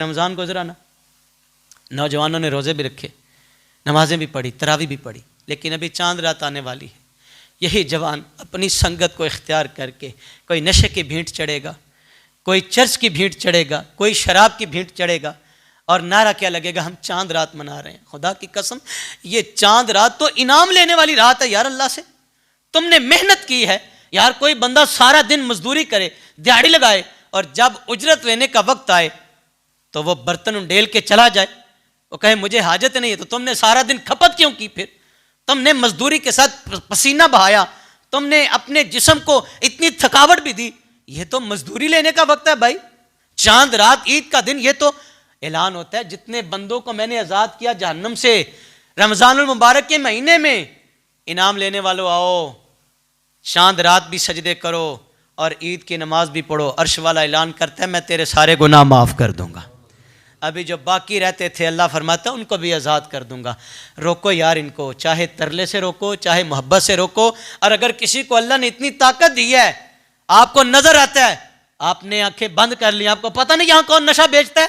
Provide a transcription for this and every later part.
रमज़ान गुजरा ना, नौजवानों ने रोज़े भी रखे, नमाजें भी पढ़ी, तरावी भी पढ़ी, लेकिन अभी चांद रात आने वाली है। यही जवान अपनी संगत को इख्तियार करके कोई नशे की भींट चढ़ेगा, कोई चर्च की भींट चढ़ेगा, कोई शराब की भींट चढ़ेगा और नारा क्या लगेगा, हम चांद रात मना रहे हैं। खुदा की कसम, ये चांद रात तो इनाम लेने वाली रात है यार। अल्लाह से तुमने मेहनत की है यार। कोई बंदा सारा दिन मजदूरी करे, दिहाड़ी लगाए और जब उजरत लेने का वक्त आए तो वो बर्तन उंडेल के चला जाए, वो कहे मुझे हाजत नहीं है। तो तुमने सारा दिन खपत क्यों की? फिर तुमने मजदूरी के साथ पसीना बहाया, तुमने अपने जिस्म को इतनी थकावट भी दी। ये तो मजदूरी लेने का वक्त है भाई। चांद रात, ईद का दिन, ये तो ऐलान होता है जितने बंदों को मैंने आज़ाद किया जहन्नम से, रमज़ानुल मुबारक के महीने में, इनाम लेने वालों आओ, चांद रात भी सजदे करो और ईद की नमाज भी पढ़ो। अर्श वाला ऐलान करता है मैं तेरे सारे गुनाह माफ़ कर दूंगा। अभी जो बाकी रहते थे अल्लाह फरमाता है उनको भी आज़ाद कर दूंगा। रोको यार इनको, चाहे तरले से रोको, चाहे मोहब्बत से रोको। और अगर किसी को अल्लाह ने इतनी ताकत दी है, आपको नजर आता है, आपने आंखें बंद कर ली, आपको पता नहीं यहाँ कौन नशा बेचता है,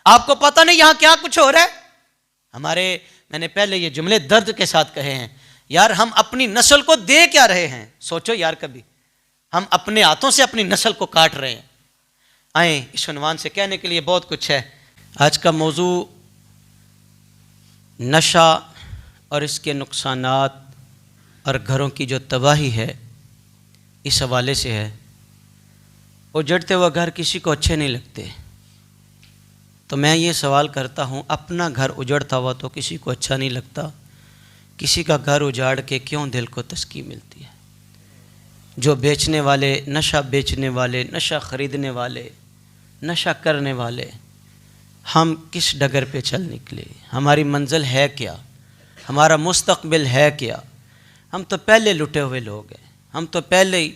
आपको पता नहीं यहाँ क्या कुछ हो रहा है। मैंने पहले ये जुमले दर्द के साथ कहे हैं यार। हम अपनी नस्ल को दे क्या रहे हैं? सोचो यार, कभी हम अपने हाथों से अपनी नस्ल को काट रहे हैं। आए, इस उन्वान से कहने के लिए बहुत कुछ है। आज का मौजू नशा और इसके नुकसानात और घरों की जो तबाही है, इस हवाले से है। उजड़ते हुए घर किसी को अच्छे नहीं लगते, तो मैं ये सवाल करता हूँ, अपना घर उजड़ता हुआ तो किसी को अच्छा नहीं लगता, किसी का घर उजाड़ के क्यों दिल को तस्कीन मिलती है? जो बेचने वाले, नशा बेचने वाले, नशा ख़रीदने वाले, नशा करने वाले, हम किस डगर पे चल निकले? हमारी मंजिल है क्या? हमारा मुस्तकबिल है क्या? हम तो पहले लुटे हुए लोग हैं। हम तो पहले ही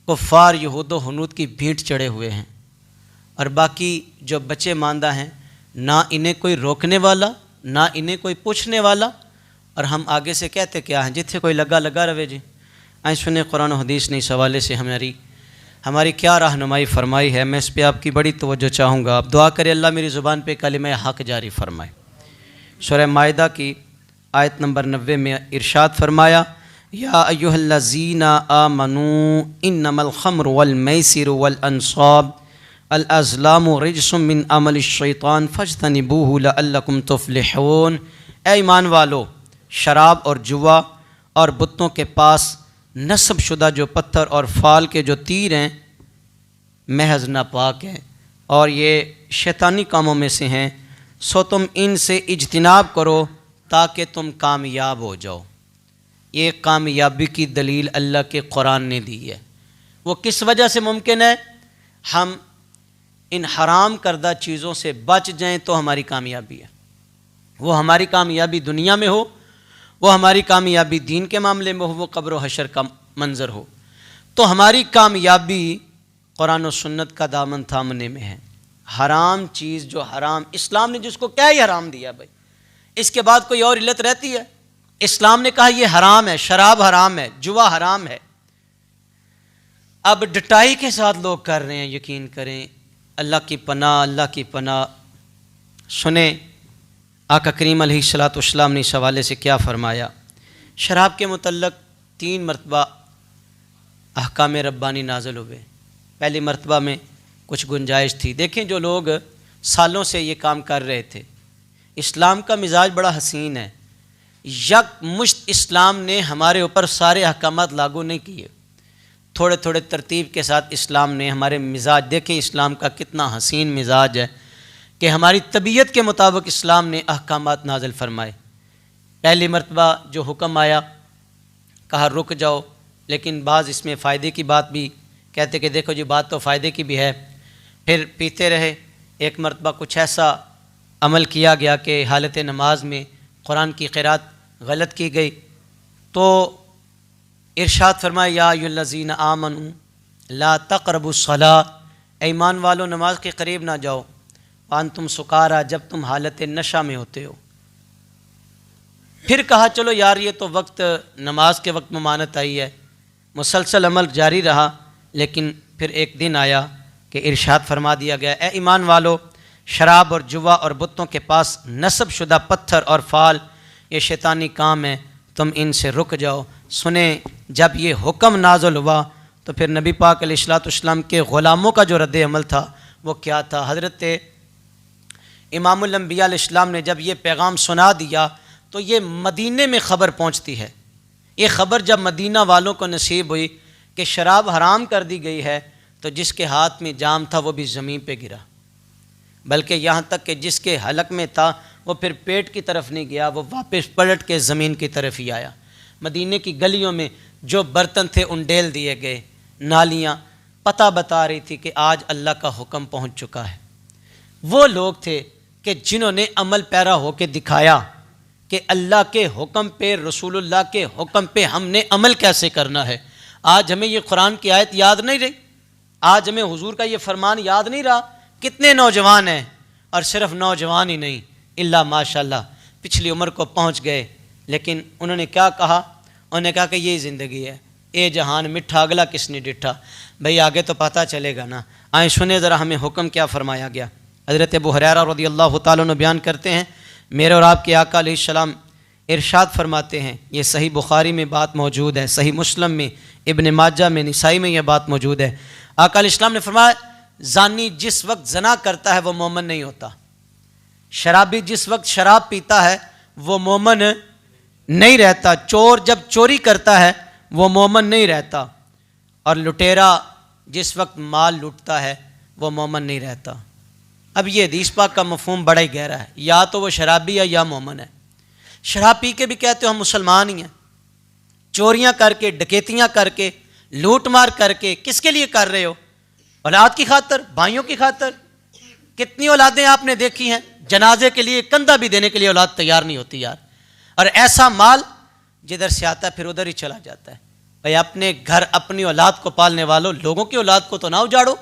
कुफ़ार यहूद व हनूद की भींट चढ़े हुए हैं। और बाकी जो बच्चे मांदा हैं, ना इन्हें कोई रोकने वाला, ना इन्हें कोई पूछने वाला, और हम आगे से कहते क्या हैं, जिथे कोई लगा लगा रवे जी। आए सुने कुरान और हदीस ने इस हवाले से हमारी क्या रहनुमाई फरमाई है। मैं इस पर आपकी बड़ी तवज्जो चाहूँगा। आप दुआ करें अल्लाह मेरी ज़ुबान पे कलिमा हक़ जारी फरमाए। सूरह माइदा की आयत नंबर 90 में इरशाद फरमाया, या अय्युहल्लज़ीना आमनू इन्नमल खम्रु वल मैसिरु वल अंसाब अल अज़लामु रिज्सुम मिन अमलि शैतान फज्तनिबूहु लअल्लकुम तुफ़्लिहून। ऐ ईमान वालो, शराब और जुआ और बुतों के पास नस्ब शुदा जो पत्थर और फाल के जो तीर हैं, महज नापाक हैं और ये शैतानी कामों में से हैं। सो तुम इनसे इज्तिनाब करो ताकि तुम कामयाब हो जाओ। ये कामयाबी की दलील अल्लाह के कुरान ने दी है। वो किस वजह से मुमकिन है? हम इन हराम करदा चीज़ों से बच जाएं तो हमारी कामयाबी है। वो हमारी कामयाबी दुनिया में हो, वो हमारी कामयाबी दीन के मामले में हो, वो कब्र व हशर का मंज़र हो, तो हमारी कामयाबी कुरान और सुन्नत का दामन थामने में है। हराम चीज़ जो हराम, इस्लाम ने जिसको क्या ही हराम दिया भाई, इसके बाद कोई और इल्लत रहती है? इस्लाम ने कहा ये हराम है, शराब हराम है, जुआ हराम है। अब डटाई के साथ लोग कर रहे हैं, यकीन करें। अल्लाह की पनाह, अल्लाह की पनाह। सुने आका करीम अलैहिस्सलातु वस्सलाम ने इस हवाले से क्या फ़रमाया। शराब के मुतल्लक़ 3 मरतबा अहकाम रब्बानी नाज़िल हुए। पहली मरतबा में कुछ गुंजाइश थी। देखें, जो लोग सालों से ये काम कर रहे थे, इस्लाम का मिजाज बड़ा हसीन है। यकमुश्त इस्लाम ने हमारे ऊपर सारे अहकामात लागू नहीं किए, थोड़े थोड़े तरतीब के साथ इस्लाम ने हमारे मिजाज, देखें इस्लाम का कितना हसीन मिजाज है कि हमारी तबीयत के मुताबिक इस्लाम ने अहकामात नाज़िल फरमाए। पहली मरतबा जो हुक्म आया, कहा रुक जाओ, लेकिन बाज़ इसमें फ़ायदे की बात भी कहते कि देखो जी बात तो फ़ायदे की भी है। फिर पीते रहे। एक मरतबा कुछ ऐसा अमल किया गया कि हालत नमाज में कुरान की क़िरात गलत की गई, तो इरशाद फरमाया या अय्युहल्लज़ीना आमनू ला तक़रबुस्सलात, ईमान वालों नमाज के करीब ना जाओ, वांतुम सुकारा, जब तुम हालत नशा में होते हो। फिर कहा चलो यार ये तो वक्त, नमाज के वक्त ममानत आई है, मुसलसल अमल जारी रहा। लेकिन फिर एक दिन आया कि इरशाद फरमा दिया गया, ए ईमान वालो, शराब और जुआ और बुतों के पास नस्ब शुदा पत्थर और फाल ये शैतानी काम है, तुम इनसे रुक जाओ। सुने जब ये हुक्म नाज़िल हुआ तो फिर नबी पाक अलैहिस्सलाम के ग़ुलामों का जो रद्द अमल था वो क्या था। हज़रत इमामुल अंबिया अलैहिस्सलाम ने जब ये पैगाम सुना दिया तो ये मदीने में ख़बर पहुँचती है। ये ख़बर जब मदीना वालों को नसीब हुई कि शराब हराम कर दी गई है तो जिसके हाथ में जाम था वो भी ज़मीन पे गिरा, बल्कि यहाँ तक कि जिसके हलक में था वो फिर पेट की तरफ नहीं गया, वो वापस पलट के ज़मीन की तरफ ही आया। मदीने की गलियों में जो बर्तन थे उंडेल दिए गए, नालियाँ पता बता रही थी कि आज अल्लाह का हुक्म पहुँच चुका है। वो लोग थे कि जिन्होंने अमल पैरा होकर दिखाया कि अल्लाह के हुक्म पे, रसूलुल्लाह के हुक्म पे हमने अमल कैसे करना है। आज हमें ये कुरान की आयत याद नहीं रही, आज हमें हुजूर का ये फरमान याद नहीं रहा। कितने नौजवान हैं, और सिर्फ नौजवान ही नहीं, इल्ला माशाल्लाह पिछली उम्र को पहुंच गए, लेकिन उन्होंने क्या कहा, उन्होंने कहा कि ये ज़िंदगी है, ए जहान मिठा अगला किसने डिठा। भाई आगे तो पता चलेगा ना। आए सुने ज़रा हमें हुक्म क्या फरमाया गया। हज़रत अबू हुरैरा रज़ियल्लाहु ताला अन्हु बयान करते हैं, मेरे और आपके आका अलैहिस्सलाम इरशाद फरमाते हैं, ये सही बुखारी में बात मौजूद है, सही मुस्लिम में, इब्न माजा में, निसाई में यह बात मौजूद है। आका अलैहिस्सलाम ने फरमाया, जानी जिस वक्त जना करता है वो मोमन नहीं होता, शराबी जिस वक्त शराब पीता है वो मोमन नहीं रहता, चोर जब चोरी करता है वो मोमन नहीं रहता, और लुटेरा जिस वक्त माल लूटता है वो मोमन नहीं रहता। अब ये हदीस पाक का मफहूम बड़ा ही गहरा है, या तो वो शराबी है या मोमन है। शराब पी के भी कहते हो हम मुसलमान ही हैं, चोरियां करके, डकैतियां करके, लूट मार करके किसके लिए कर रहे हो? औलाद की खातर, भाइयों की खातर। कितनी औलादें आपने देखी हैं जनाजे के लिए कंधा भी देने के लिए औलाद तैयार नहीं होती यार, और ऐसा माल जिधर से आता है फिर उधर ही चला जाता है। भाई अपने घर अपनी औलाद को पालने वालों, लोगों की औलाद को तो ना उजाड़ो।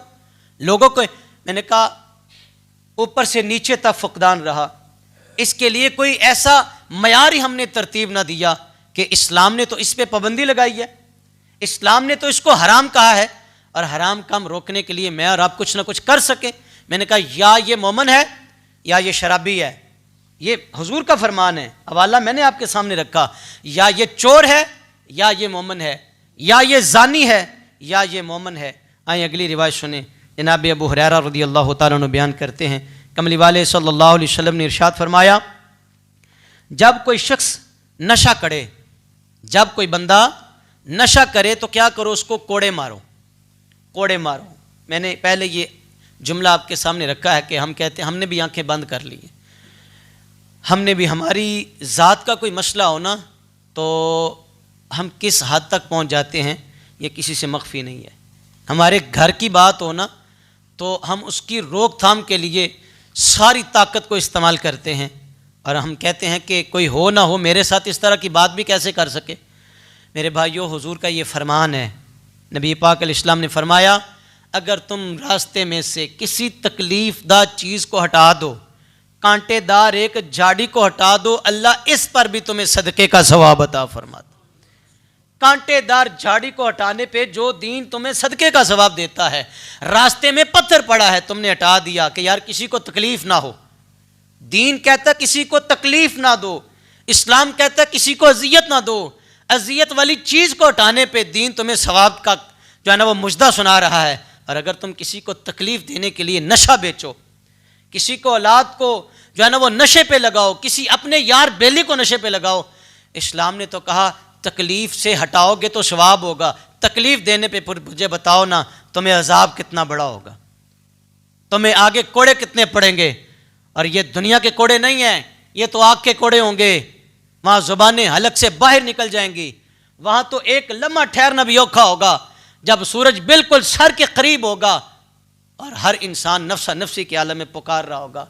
लोगों को मैंने कहा ऊपर से नीचे तक फुकदान रहा, इसके लिए कोई ऐसा मयार ही हमने तरतीब ना दिया कि इस्लाम ने तो इस पे पाबंदी लगाई है, इस्लाम ने तो इसको हराम कहा है, और हराम काम रोकने के लिए मैं और आप कुछ ना कुछ कर सके। मैंने कहा या ये मोमन है या ये शराबी है, ये हुजूर का फरमान है, हवाला मैंने आपके सामने रखा, या ये चोर है या ये मोमन है, या ये जानी है या ये मोमन है। आइए अगली रिवायत सुने। जनाब अबू हुरैरा रज़ियल्लाहु ताला अन्हु बयान करते हैं, कमली वाले सल्लल्लाहु अलैहि वसल्लम ने इरशाद फरमाया, जब कोई शख्स नशा करे, जब कोई बंदा नशा करे तो क्या करो, उसको कोड़े मारो, कोड़े मारो। मैंने पहले ये जुमला आपके सामने रखा है कि हम कहते हैं, हमने भी आंखें बंद कर ली, हमने भी, हमारी ज़ात का कोई मसला हो ना तो हम किस हद तक पहुंच जाते हैं ये किसी से मख्फी नहीं है। हमारे घर की बात हो ना तो हम उसकी रोकथाम के लिए सारी ताकत को इस्तेमाल करते हैं, और हम कहते हैं कि कोई हो ना हो मेरे साथ इस तरह की बात भी कैसे कर सके। मेरे भाइयों, हुजूर का ये फरमान है, नबी पाक अलैहिस्सलाम ने फरमाया, अगर तुम रास्ते में से किसी तकलीफ़दा चीज़ को हटा दो, कांटेदार एक झाड़ी को हटा दो, अल्लाह इस पर भी तुम्हें सदक़े का सवाब अता फरमाता। कांटेदार झाड़ी को हटाने पे जो दीन तुम्हें सदक़े का सवाब देता है, रास्ते में पत्थर पड़ा है तुमने हटा दिया कि यार किसी को तकलीफ़ ना हो, दीन कहता किसी को तकलीफ़ ना दो, इस्लाम कहता किसी को अजियत ना दो, अजियत वाली चीज़ को हटाने पे दीन तुम्हें सवाब का जो है ना वो मुजदा सुना रहा है। और अगर तुम किसी को तकलीफ़ देने के लिए नशा बेचो, किसी को औलाद को जो है ना वो नशे पे लगाओ, किसी अपने यार बेली को नशे पे लगाओ, इस्लाम ने तो कहा तकलीफ़ से हटाओगे तो सवाब होगा, तकलीफ़ देने पे मुझे बताओ ना तुम्हें अजाब कितना बड़ा होगा, तुम्हें आगे कोड़े कितने पड़ेंगे। और ये दुनिया के कोड़े नहीं हैं, ये तो आग के कोड़े होंगे, वहाँ ज़ुबानें हलक से बाहर निकल जाएंगी, वहाँ तो एक लम्हा ठहरना भी औखा होगा, जब सूरज बिल्कुल सर के करीब होगा और हर इंसान नफ्सा नफ्सी के आलम में पुकार रहा होगा।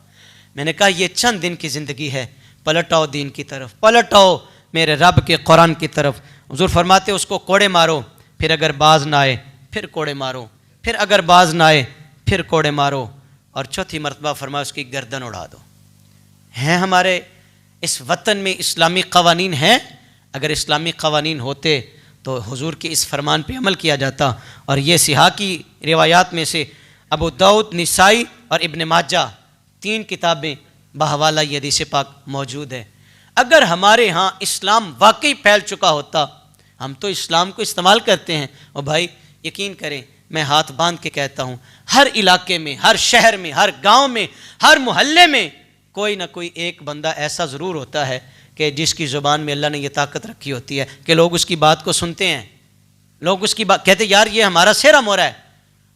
मैंने कहा ये चंद दिन की ज़िंदगी है, पलट आओ दीन की तरफ, पलट आओ मेरे रब के कुरान की तरफ। हुजूर फरमाते उसको कोड़े मारो, फिर अगर बाज ना आए फिर कोड़े मारो, फिर अगर बाज ना आए फिर कोड़े मारो, और चौथी मरतबा फरमाया उसकी गर्दन उड़ा दो। हैं हमारे इस वतन में इस्लामी क़वानीन हैं, अगर इस्लामी क़वानीन होते तो हुजूर के इस फरमान पे अमल किया जाता। और ये सिहा की रिवायात में से अबू दाऊद, निसाई और इब्न माजा 3 किताबें बहवाला ये हदीस पाक मौजूद है। अगर हमारे यहाँ इस्लाम वाकई फैल चुका होता, हम तो इस्लाम को इस्तेमाल करते हैं, और भाई यकीन करें मैं हाथ बांध के कहता हूँ, हर इलाके में, हर शहर में, हर गांव में, हर मोहल्ले में कोई ना कोई एक बंदा ऐसा ज़रूर होता है कि जिसकी ज़ुबान में अल्लाह ने ये ताकत रखी होती है कि लोग उसकी बात को सुनते हैं, लोग उसकी बात कहते यार ये हमारा सेरा मोरा है,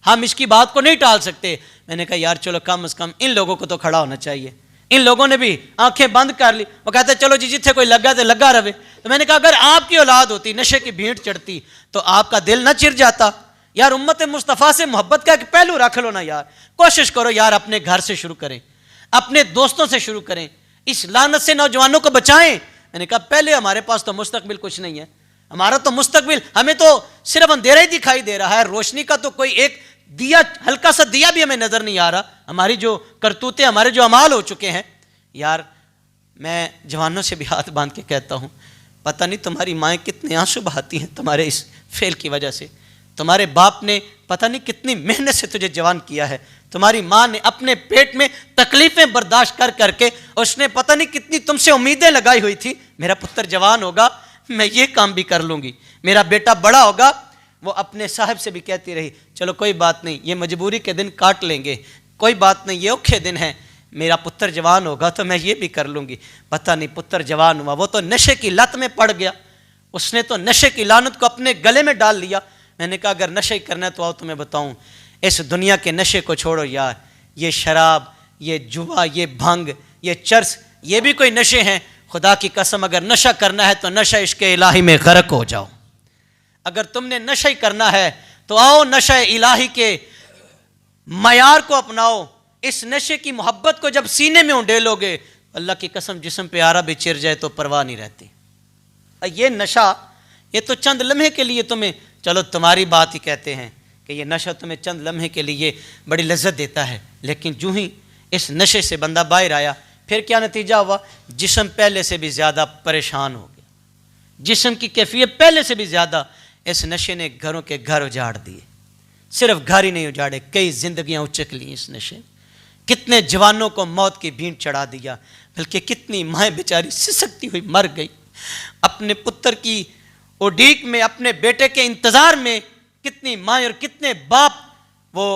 हम इसकी बात को नहीं टाल सकते। मैंने कहा यार चलो कम से कम इन लोगों को तो खड़ा होना चाहिए। इन लोगों ने भी आंखें बंद कर ली, वो कहते चलो जी जिथे कोई लगा तो लगा रहे। तो मैंने कहा अगर आपकी औलाद होती, नशे की भीड़ चढ़ती, तो आपका दिल ना चिर जाता? यार उम्मत मुस्तफ़ा से मोहब्बत का एक पहलू रख लो ना यार, कोशिश करो यार, अपने घर से शुरू करें, अपने दोस्तों से शुरू करें, इस लानत से नौजवानों को बचाएं। मैंने कहा पहले हमारे पास तो मुस्तकबिल कुछ नहीं है, हमारा तो मुस्तकबिल, हमें तो सिर्फ अंधेरा ही दिखाई दे रहा है, रोशनी का तो कोई एक दिया, हल्का सा दिया भी हमें नजर नहीं आ रहा। हमारी जो करतूतें, हमारे जो अमाल हो चुके हैं। यार मैं जवानों से भी हाथ बांध के कहता हूँ, पता नहीं तुम्हारी माएँ कितने आंसू बहाती हैं तुम्हारे इस फेल की वजह से। तुम्हारे बाप ने पता नहीं कितनी मेहनत से तुझे जवान किया है, तुम्हारी माँ ने अपने पेट में तकलीफें बर्दाश्त कर करके, उसने पता नहीं कितनी तुमसे उम्मीदें लगाई हुई थी, मेरा पुत्र जवान होगा मैं ये काम भी कर लूँगी, मेरा बेटा बड़ा होगा। वो अपने साहब से भी कहती रही चलो कोई बात नहीं, ये मजबूरी के दिन काट लेंगे, कोई बात नहीं, ये औखे दिन हैं, मेरा पुत्र जवान होगा तो मैं ये भी कर लूँगी। पता नहीं पुत्र जवान हुआ, वो तो नशे की लत में पड़ गया, उसने तो नशे की लानत को अपने गले में डाल लिया। मैंने कहा अगर नशे ही करना है तो आओ तुम्हें बताऊँ, इस दुनिया के नशे को छोड़ो यार, ये शराब, ये जुआ, ये भंग, ये चर्स, ये भी कोई नशे हैं। खुदा की कसम अगर नशा करना है तो नशा इश्क इलाही में गर्क हो जाओ। अगर तुमने नशा ही करना है तो आओ नशा इलाही के मयार को अपनाओ। इस नशे की मोहब्बत को जब सीने में उंडेलोगे, अल्लाह की कसम जिस्म पे आरा भी चिर जाए तो परवाह नहीं रहती। ये नशा, ये तो चंद लम्हे के लिए तुम्हें, चलो तुम्हारी बात ही कहते हैं कि ये नशा तुम्हें चंद लम्हे के लिए बड़ी लज्जत देता है, लेकिन जो ही इस नशे से बंदा बाहर आया, फिर क्या नतीजा हुआ? जिस्म पहले से भी ज़्यादा परेशान हो गया, जिस्म की कैफियत पहले से भी ज़्यादा। इस नशे ने घरों के घर उजाड़ दिए, सिर्फ घर ही नहीं उजाड़े, कई जिंदगियां उचक ली इस नशे। कितने जवानों को मौत की भीड़ चढ़ा दिया, बल्कि कितनी माएँ बेचारी सिसकती हुई मर गई अपने पुत्र की उड़ीक में, अपने बेटे के इंतज़ार में। कितनी माएँ और कितने बाप वो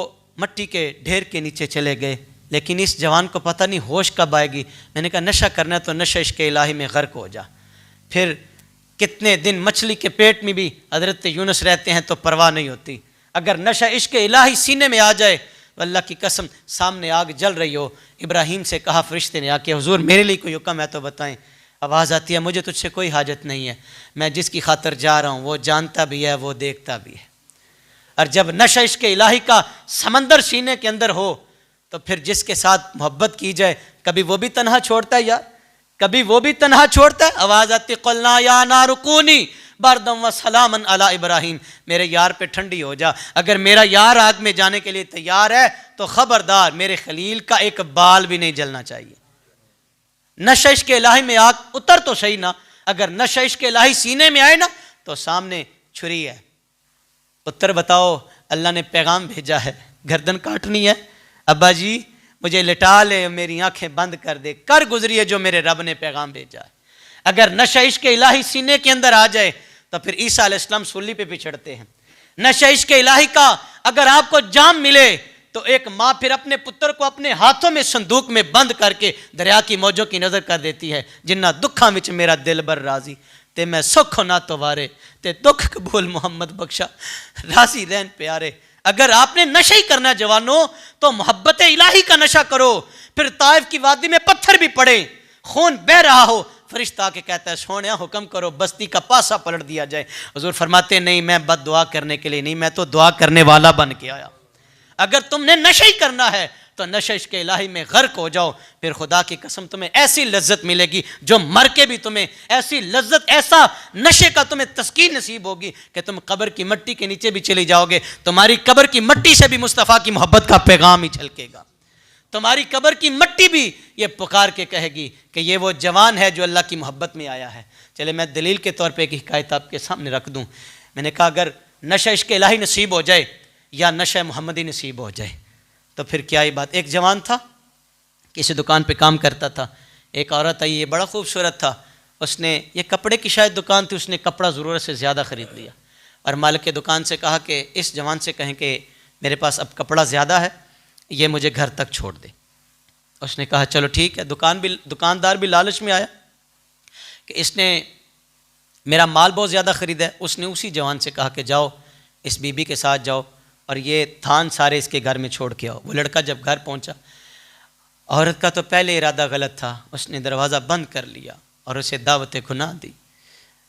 मट्टी के ढेर के नीचे चले गए। लेकिन इस जवान को पता नहीं होश कब आएगी। मैंने कहा नशा करना है तो नशा इश्क इलाही में गर्क हो जा। फिर कितने दिन मछली के पेट में भी हज़रत यूनुस रहते हैं तो परवाह नहीं होती। अगर नशा इश्क इलाही सीने में आ जाए, अल्लाह की कसम सामने आग जल रही हो, इब्राहीम से कहा फरिश्ते ने आके, हुजूर मेरे लिए कोई हुक्म है तो बताएं। आवाज़ आती है मुझे तुझसे कोई हाजत नहीं है, मैं जिसकी खातर जा रहा हूँ वो जानता भी है, वो देखता भी है। और जब नशा इश्क इलाही का समंदर सीने के अंदर हो तो फिर जिसके साथ मोहब्बत की जाए, कभी वो भी तन्हा छोड़ता है यार, कभी वो भी तन्हा छोड़ता है। आवाज़ आती क़ुलना या नारुकूनी बरदम व सलामन अला इब्राहीम, मेरे यार पे ठंडी हो जा। अगर मेरा यार आग में जाने के लिए तैयार है तो खबरदार, मेरे खलील का एक बाल भी नहीं जलना चाहिए। नशा इश्क इलाही में आग उतर तो सही ना, अगर नशा इश्क इलाही सीने में आए ना तो सामने छुरी है। पुत्र बताओ, अल्लाह ने पैगाम भेजा है, गर्दन काटनी है, अब्बा जी मुझे लिटा ले, मेरी आंखें बंद कर दे, कर गुजरिए जो मेरे रब ने पैगाम भेजा है। अगर नशा इश्क इलाही सीने के अंदर आ जाए तो फिर ईसा अलैहिस्सलाम सूली पे भी चढ़ते हैं। नशा इश्क इलाही का अगर आपको जाम मिले तो एक माँ फिर अपने पुत्र को अपने हाथों में संदूक में बंद करके दरिया की मौजों की नज़र कर देती है। जिन्ना दुखा विच मेरा दिल बर राजी, ते मैं सुख ना तो वारे, ते दुख कबूल मोहम्मद बख्शा, राजी रहन प्यारे। अगर आपने नशा ही करना जवानों तो मोहब्बत इलाही का नशा करो। फिर ताइफ की वादी में पत्थर भी पड़े, खून बह रहा हो, फरिश्ता के कहता है सोनिया हुक्म करो बस्ती का पासा पलट दिया जाए। हुजूर फरमाते नहीं, मैं बद दुआ करने के लिए नहीं, मैं तो दुआ करने वाला बन के आया। अगर तुमने नशा ही करना है तो नशा इश्क इलाही में गर्क हो जाओ, फिर खुदा की कसम तुम्हें ऐसी लज्जत मिलेगी जो मर के भी तुम्हें ऐसी लज्जत, ऐसा नशे का तुम्हें तस्कीन नसीब होगी कि तुम कब्र की मिट्टी के नीचे भी चले जाओगे, तुम्हारी कब्र की मिट्टी से भी मुस्तफ़ा की मोहब्बत का पैगाम ही झलकेगा। तुम्हारी कब्र की मिट्टी भी ये पुकार के कहेगी कि ये वो जवान है जो अल्लाह की मोहब्बत में आया है। चले मैं दलील के तौर पर एक हिकायत आपके सामने रख दूँ। मैंने कहा अगर नशा इश्क इलाही नसीब हो जाए या नशा मोहम्मदी नसीब हो जाए तो फिर क्या ही बात। एक जवान था, किसी दुकान पे काम करता था। एक औरत आई, ये बड़ा खूबसूरत था, उसने ये कपड़े की शायद दुकान थी, उसने कपड़ा ज़रूरत से ज़्यादा ख़रीद लिया और मालिक के दुकान से कहा कि इस जवान से कहें कि मेरे पास अब कपड़ा ज़्यादा है, ये मुझे घर तक छोड़ दे। उसने कहा चलो ठीक है। दुकानदार भी लालच में आया कि इसने मेरा माल बहुत ज़्यादा ख़रीदा है। उसने उसी जवान से कहा कि जाओ इस बीबी के साथ जाओ और ये थान सारे इसके घर में छोड़ के आओ। वो लड़का जब घर पहुंचा, औरत का तो पहले इरादा गलत था, उसने दरवाज़ा बंद कर लिया और उसे दावत गुनाह दी।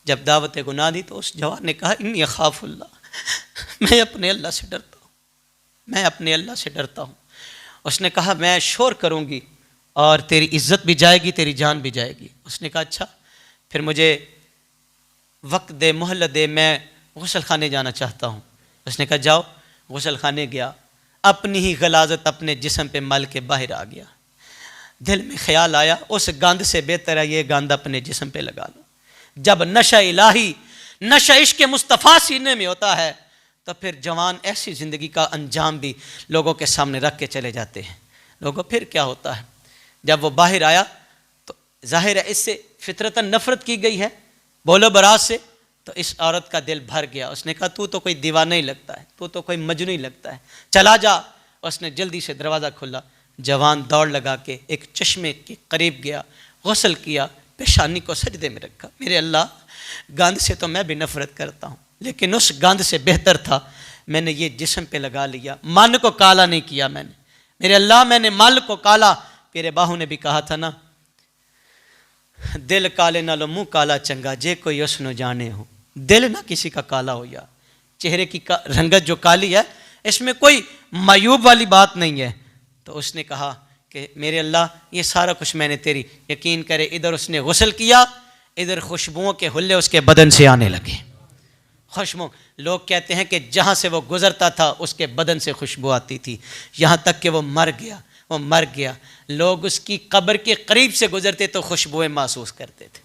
जब दावत गुनाह दी तो उस जवान ने कहा इन्नी अखाफुल्लाह, मैं अपने अल्लाह से डरता हूँ, मैं अपने अल्लाह से डरता हूँ। उसने कहा मैं शोर करूँगी और तेरी इज़्ज़त भी जाएगी, तेरी जान भी जाएगी। उसने कहा अच्छा फिर मुझे वक्त दे, मोहलत दे, मैं गुसल खाने जाना चाहता हूँ। उसने कहा जाओ। गुसल खाने गया, अपनी ही गलाजत अपने जिस्म पे मल के बाहर आ गया। दिल में ख्याल आया उस गंद से बेहतर है ये गंद अपने जिस्म पे लगा लो। जब नशा इलाही, नशा इश्क मुस्तफ़ा सीने में होता है तो फिर जवान ऐसी ज़िंदगी का अंजाम भी लोगों के सामने रख के चले जाते हैं। लोगों फिर क्या होता है, जब वो बाहर आया तो जाहिर है इससे फितरतन नफ़रत की गई है बोलो बरात से, तो इस औरत का दिल भर गया। उसने कहा तू तो कोई दीवाना ही लगता है, तू तो कोई मजनू ही लगता है, चला जा। उसने जल्दी से दरवाज़ा खोला, जवान दौड़ लगा के एक चश्मे के करीब गया, गुस्ल किया, पेशानी को सजदे में रखा। मेरे अल्लाह, गंद से तो मैं भी नफ़रत करता हूँ, लेकिन उस गंद से बेहतर था मैंने ये जिस्म पे लगा लिया, मन को काला नहीं किया मैंने। मेरे अल्लाह मैंने मल को काला, पीरे बाहू ने भी कहा था ना, दिल काले नालो मुँह काला चंगा जे कोई उसनो जाने हो। दिल ना किसी का काला हो या चेहरे की रंगत जो काली है इसमें कोई मायूब वाली बात नहीं है। तो उसने कहा कि मेरे अल्लाह ये सारा कुछ मैंने तेरी, यकीन करे इधर उसने गुस्ल किया, इधर खुशबुओं के हुल्ले उसके बदन से आने लगे। खुशबू, लोग कहते हैं कि जहाँ से वो गुज़रता था उसके बदन से खुशबू आती थी, यहाँ तक कि वो मर गया। वो मर गया, लोग उसकी कब्र के करीब से गुजरते तो खुशबुएं महसूस करते थे।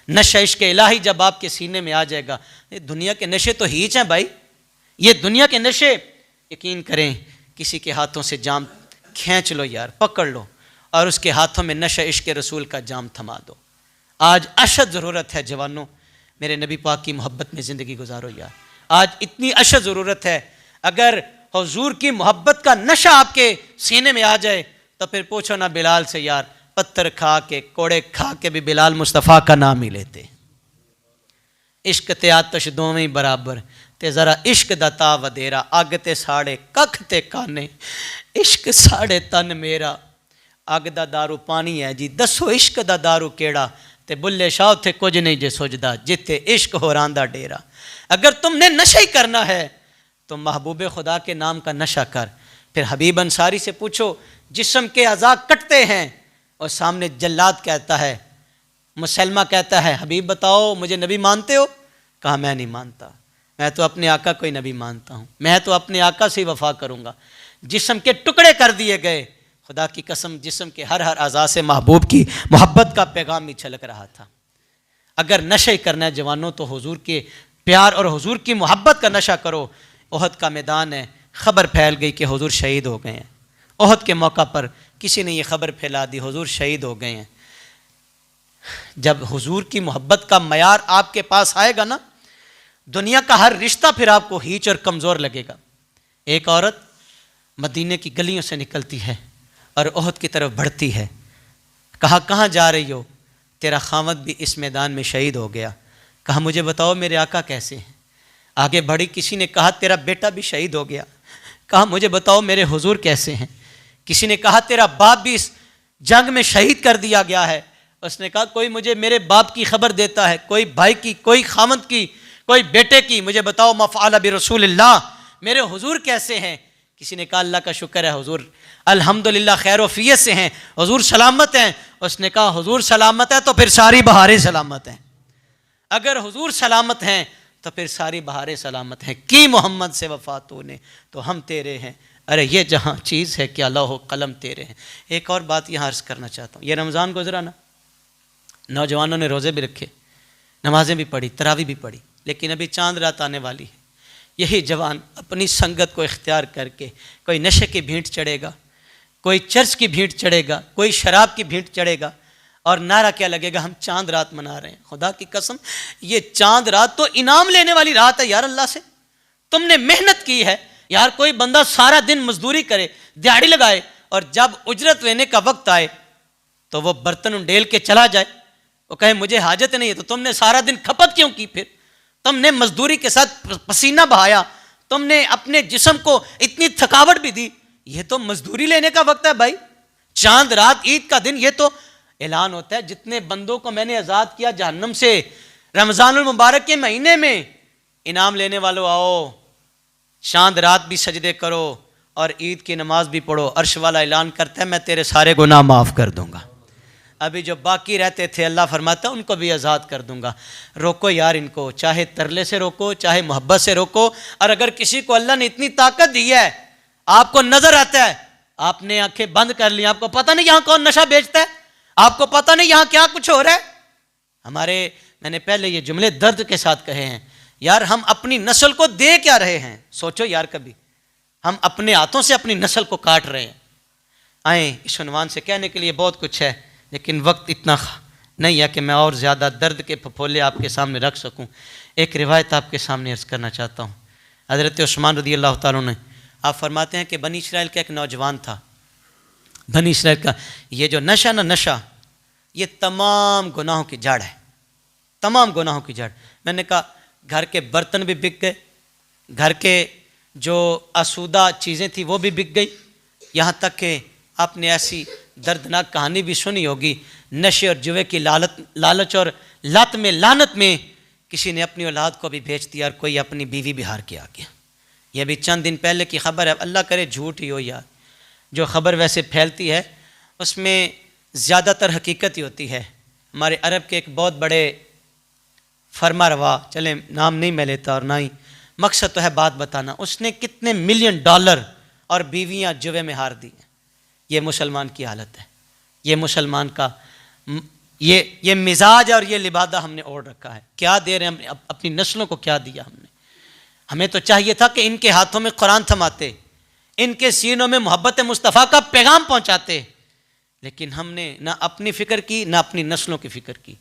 नशा इश्क इलाही जब आपके सीने में आ जाएगा, ये दुनिया के नशे तो हीच हैं भाई, ये दुनिया के नशे, यकीन करें किसी के हाथों से जाम खींच लो यार, पकड़ लो और उसके हाथों में नशा इश्क रसूल का जाम थमा दो। आज अशद ज़रूरत है जवानों, मेरे नबी पाक की मोहब्बत में ज़िंदगी गुजारो यार। आज इतनी अशद ज़रूरत है, अगर हुजूर की मोहब्बत का नशा आपके सीने में आ जाए तो फिर पूछो ना बिलाल से यार, पत्थर खा के कोड़े खा के भी बिलाल मुस्तफ़ा का नाम ही लेते। इश्क ते आतश दोवें बराबर ते जरा इश्क दा ता वधेरा, अग ते साड़े कख ते काने, इश्क साड़े तन मेरा। अग दा दारू पानी है जी, दसो इश्क दा दारू केड़ा, ते बुल्ले शाह उथे कुछ नहीं जे सुझदा, जिथे इश्क हो रांदा डेरा। अगर तुमने नशा ही करना है तो महबूब खुदा के नाम का नशा कर। फिर हबीब अंसारी से पूछो, जिस्म के अज़ा कटते हैं और सामने जल्लाद कहता है, मुसलमा कहता है हबीब बताओ मुझे नबी मानते हो? कहा मैं नहीं मानता, मैं तो अपने आका को ही नबी मानता हूँ, मैं तो अपने आका से ही वफा करूँगा। जिस्म के टुकड़े कर दिए गए, खुदा की कसम जिस्म के हर अज़ा से महबूब की मोहब्बत का पैगाम ही छलक रहा था। अगर नशा ही करना है जवानों तो हुजूर के प्यार और हुजूर की मोहब्बत का नशा करो। ओहद का मैदान है, खबर फैल गई कि हुजूर शहीद हो गए हैं। ओहद के मौका पर किसी ने ये खबर फैला दी हुजूर शहीद हो गए हैं। जब हुजूर की मोहब्बत का मयार आपके पास आएगा ना, दुनिया का हर रिश्ता फिर आपको हीच और कमज़ोर लगेगा। एक औरत मदीने की गलियों से निकलती है और ओहद की तरफ बढ़ती है। कहा कहाँ जा रही हो? तेरा खामद भी इस मैदान में शहीद हो गया। कहा मुझे बताओ मेरे आका कैसे हैं? आगे बढ़ी, किसी ने कहा तेरा बेटा भी शहीद हो गया। कहा मुझे बताओ मेरे हुजूर कैसे हैं? किसी ने कहा तेरा बाप भी इस जंग में शहीद कर दिया गया है। उसने कहा कोई मुझे मेरे बाप की खबर देता है, कोई भाई की, कोई खामद की, कोई बेटे की, मुझे बताओ मफ़अल बि रसूलिल्लाह, मेरे हुजूर कैसे हैं? किसी ने कहा अल्लाह का शुक्र है हुजूर अल्हम्दुलिल्लाह खैर वफ़ियत से हैं, हुजूर सलामत हैं। उसने कहा हुजूर सलामत है तो फिर सारी बहारें सलामत हैं। अगर हुजूर सलामत हैं तो फिर सारी बहारें सलामत हैं। की मोहम्मद से वफ़ातों ने तो हम तेरे हैं, अरे ये जहाँ चीज़ है कि अल्लाह कलम तेरे हैं। एक और बात यहाँ अर्ज़ करना चाहता हूँ, ये रमज़ान गुजरा ना, नौजवानों ने रोज़े भी रखे, नमाज़ें भी पढ़ी, तरावी भी पढ़ी, लेकिन अभी चांद रात आने वाली है। यही जवान अपनी संगत को इख्तियार करके कोई नशे की भींट चढ़ेगा, कोई चर्च की भींट चढ़ेगा, कोई शराब की भींट चढ़ेगा, और नारा क्या लगेगा, हम चांद रात मना रहे हैं। खुदा की कसम, ये चांद रात तो इनाम लेने वाली रात है यार। अल्लाह से तुमने मेहनत की है यार। कोई बंदा सारा दिन मजदूरी करे, दिहाड़ी लगाए, और जब उजरत लेने का वक्त आए तो वो बर्तन उंडेल के चला जाए, वो कहे मुझे हाजत नहीं है। तो तुमने सारा दिन खपत क्यों की? फिर तुमने मजदूरी के साथ पसीना बहाया, तुमने अपने जिस्म को इतनी थकावट भी दी। ये तो मजदूरी लेने का वक्त है भाई। चांद रात, ईद का दिन, ये तो ऐलान होता है जितने बंदों को मैंने आज़ाद किया जहन्नम से, रमज़ानुल मुबारक के महीने में, इनाम लेने वालों आओ, चांद रात भी सजदे करो और ईद की नमाज भी पढ़ो। अर्श वाला ऐलान करता है मैं तेरे सारे गुनाह माफ़ कर दूंगा। अभी जो बाकी रहते थे अल्लाह फरमाता है उनको भी आज़ाद कर दूंगा। रोको यार इनको, चाहे तरले से रोको, चाहे मोहब्बत से रोको। और अगर किसी को अल्लाह ने इतनी ताकत दी है, आपको नजर आता है, आपने आंखें बंद कर ली, आपको पता नहीं यहां कौन नशा बेचता है, आपको पता नहीं यहां क्या कुछ हो रहा है। मैंने पहले ये जुमले दर्द के साथ कहे हैं यार। हम अपनी नस्ल को दे क्या रहे हैं? सोचो यार, कभी हम अपने हाथों से अपनी नस्ल को काट रहे हैं। आए, इस उन्वान से कहने के लिए बहुत कुछ है, लेकिन वक्त इतना नहीं है कि मैं और ज़्यादा दर्द के फफोले आपके सामने रख सकूं। एक रिवायत आपके सामने अर्ज़ करना चाहता हूँ। हज़रत उस्मान रज़ी अल्लाह ताला ने, आप फरमाते हैं कि बनी इसराइल का एक नौजवान था। बनी इसराइल का ये जो नशा ये तमाम गुनाहों की जड़ है, तमाम गुनाहों की जड़। मैंने कहा घर के बर्तन भी बिक गए, घर के जो आसूदा चीज़ें थी वो भी बिक गई, यहाँ तक कि आपने ऐसी दर्दनाक कहानी भी सुनी होगी, नशे और जुए की लालच और लत में, लानत में किसी ने अपनी औलाद को भी बेच दिया और कोई अपनी बीवी भी हार के आ गया। यह भी चंद दिन पहले की खबर है, अल्लाह करे झूठ ही हो यार। जो खबर वैसे फैलती है उसमें ज़्यादातर हकीकत ही होती है। हमारे अरब के एक बहुत बड़े फरमा रवा, चले नाम नहीं मैं लेता और ना ही मकसद तो है बात बताना, उसने कितने $मिलियन और बीवियां जुए में हार दी। ये मुसलमान की हालत है, ये मुसलमान का ये मिजाज और ये लिबादा हमने ओढ़ रखा है। क्या दे रहे हैं अपनी नस्लों को, क्या दिया हमने? हमें तो चाहिए था कि इनके हाथों में कुरान थमाते, इनके सीनों में मोहब्बत मुस्तफ़ा का पैगाम पहुंचाते, लेकिन हमने ना अपनी फ़िक्र की ना अपनी नस्लों की फ़िक्र की।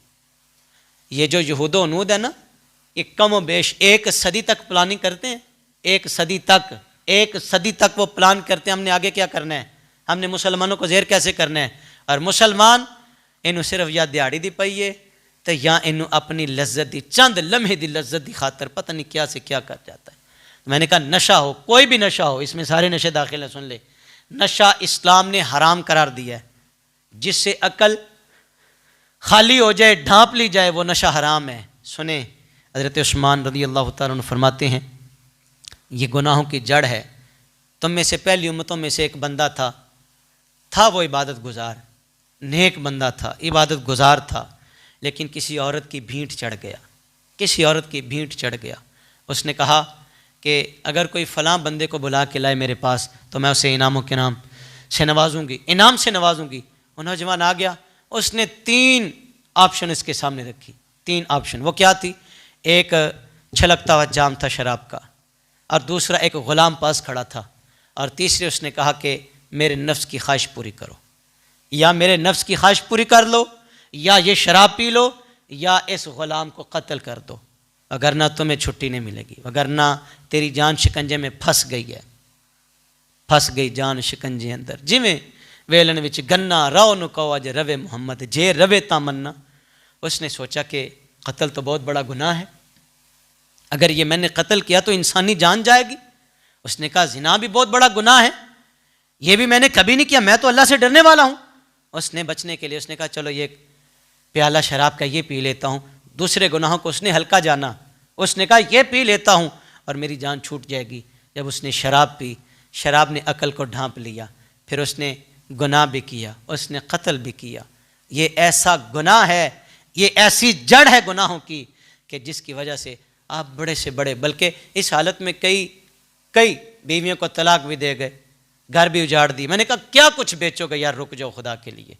ये जो यहूदो नूद है ना, ये कम व बेश 1 सदी तक प्लानिंग करते हैं, 1 सदी तक वो प्लान करते हैं हमने आगे क्या करना है, हमने मुसलमानों को ज़ेर कैसे करना है। और मुसलमान इन्हों सिर्फ या दिहाड़ी दी पई है तो या इन्हों अपनी लज्जत दी, चंद लम्हे दी लज्जत दी खातर पता नहीं क्या से क्या कर जाता है। मैंने कहा नशा हो, कोई भी नशा हो, इसमें सारे नशे दाखिल हैं। सुन ले, नशा इस्लाम ने हराम करार दिया है। जिससे अकल खाली हो जाए, ढांप ली जाए, वो नशा हराम है। सुने, हज़रत उस्मान रज़ी अल्लाह तआला अन्हु फरमाते हैं ये गुनाहों की जड़ है। तुम में से पहली उम्मतों में से एक बंदा था वो इबादत गुजार, नेक बंदा था, इबादत गुजार था, लेकिन किसी औरत की भींट चढ़ गया, किसी औरत की भींट चढ़ गया। उसने कहा कि अगर कोई फ़लाँ बंदे को बुला के लाए मेरे पास तो मैं उसे इनामों के नाम से नवाजूंगी, इनाम से नवाजूंगी। वो नौजवान आ गया, उसने 3 ऑप्शन इसके सामने रखी। 3 ऑप्शन वो क्या थी? एक छलकता हुआ जाम था शराब का, और दूसरा एक ग़ुलाम पास खड़ा था, और तीसरे उसने कहा कि मेरे नफ्स की ख्वाहिश पूरी करो, या मेरे नफ्स की ख्वाहिश पूरी कर लो, या ये शराब पी लो, या इस ग़ुलाम को कत्ल कर दो, अगर ना तुम्हें छुट्टी नहीं मिलेगी, अगर ना तेरी जान शिकंजे में फंस गई है, फंस गई जान शिकंजे अंदर। जिमें वेलन विच गन्ना रो नु कहो अज रवे मोहम्मद जे रवे तामन्ना। उसने सोचा कि कत्ल तो बहुत बड़ा गुनाह है, अगर ये मैंने कत्ल किया तो इंसानी जान जाएगी। उसने कहा जिना भी बहुत बड़ा गुनाह है, ये भी मैंने कभी नहीं किया, मैं तो अल्लाह से डरने वाला हूँ। उसने बचने के लिए उसने कहा चलो ये प्याला शराब का ये पी लेता हूँ। दूसरे गुनाहों को उसने हल्का जाना, उसने कहा ये पी लेता हूँ और मेरी जान छूट जाएगी। जब उसने शराब पी, शराब ने अकल को ढांप लिया, फिर उसने गुनाह भी किया, उसने कत्ल भी किया। ये ऐसा गुनाह है, ये ऐसी जड़ है गुनाहों की कि जिसकी वजह से आप बड़े से बड़े, बल्कि इस हालत में कई बीवियों को तलाक भी दे गए, घर भी उजाड़ दी। मैंने कहा क्या कुछ बेचोगे यार, रुक जाओ खुदा के लिए,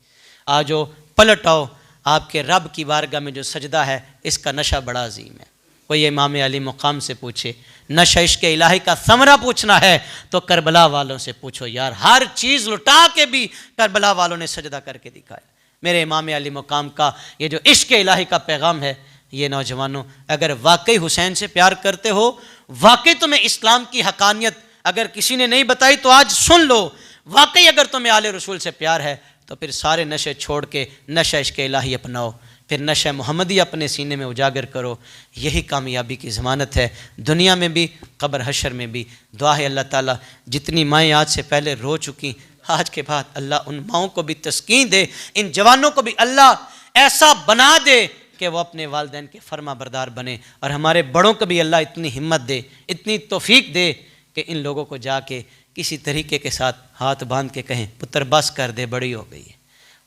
आ जाओ पलट आओ। आपके रब की बारगाह में जो सजदा है इसका नशा बड़ा अजीम है, कोई इमाम अली मुकाम से पूछे, नशा इश्क इलाही का समरा पूछना है तो करबला वालों से पूछो यार। हर चीज़ लुटा के भी करबला वालों ने सजदा करके दिखाया। मेरे इमाम अली मुकाम का ये जो इश्क इलाही का पैगाम है, ये नौजवानों अगर वाकई हुसैन से प्यार करते हो, वाकई तुम्हें इस्लाम की हकानियत अगर किसी ने नहीं बताई तो आज सुन लो। वाकई अगर तुम्हें आले रसूल से प्यार है तो फिर सारे नशे छोड़ के नशा इश्क इलाही अपनाओ, फिर नशा मोहम्मदी अपने सीने में उजागर करो। यही कामयाबी की ज़मानत है, दुनिया में भी कब्र हशर में भी। दुआ है अल्लाह ताला जितनी माएँ आज से पहले रो चुकी, आज के बाद अल्लाह उन माओं को भी तस्कीन दे, इन जवानों को भी अल्लाह ऐसा बना दे कि वो अपने वालिदैन के फर्मा बरदार बने। और हमारे बड़ों को भी अल्लाह इतनी हिम्मत दे, इतनी तौफीक दे कि इन लोगों को जाके किसी तरीके के साथ हाथ बांध के कहें पुत्र बस कर दे, बड़ी हो गई है।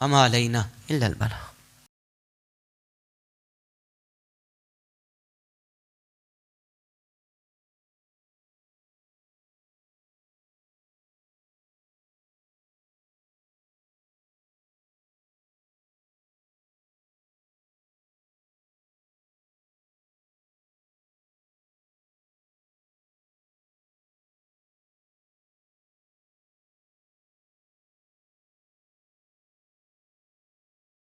अमा अलैना इल्लल बलाग।